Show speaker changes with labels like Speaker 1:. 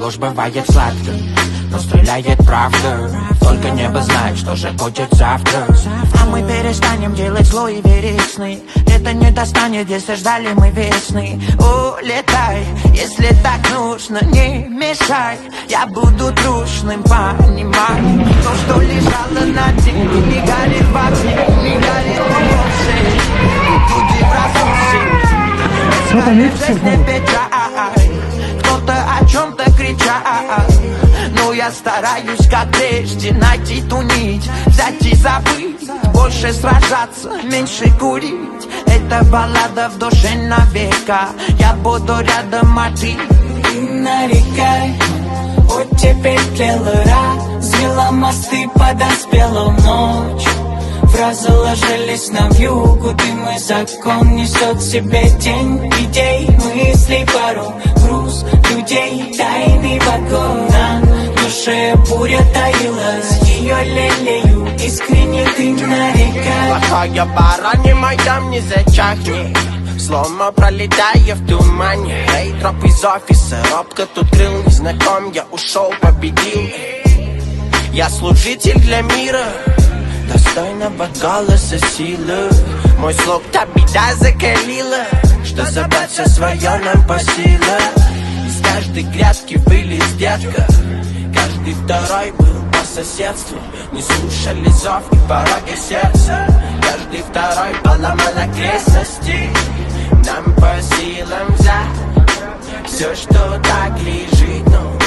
Speaker 1: Ложь бывает сладкой, но стреляет правда. Только небо знает, что же будет завтра.
Speaker 2: А мы перестанем делать зло и верить сны. Это не достанет, если ждали мы весны. Улетай, если так нужно, не мешай. Я буду трушным, понимай. То, что лежало на дне, не горит в огне, не горит в эмоции. Люди в разусе, не печаль. Кто-то о чем-то кричат, но я стараюсь, как прежде, найти ту нить, взять и забыть. Больше сражаться, меньше курить. Это баллада в душе навека. Я буду рядом, а ты
Speaker 3: не нарекай. Оттепель тлела, развела мосты, подоспела ночь. Фразы ложились на вьюгу, дым и закон несет в себе тень идей, мыслей, пару груз людей, тайный вагон. На душе буря таилась, ее лелею, искренне ты нарекай.
Speaker 4: Плохая пора, не моя, не зачахни. Словно пролетая в тумане. Эй, троп из офиса, робко тут крыл незнаком. Я ушел, победил. Я служитель для мира, достойного голоса силы. Мой слух та беда закалила, что забрать все свое нам по силам. Из каждой грядки вылез детка, каждый второй был по соседству. Не слушали зов и пороги сердца, каждый второй поломал окрестности. Нам по силам взять все, что так лежит, ну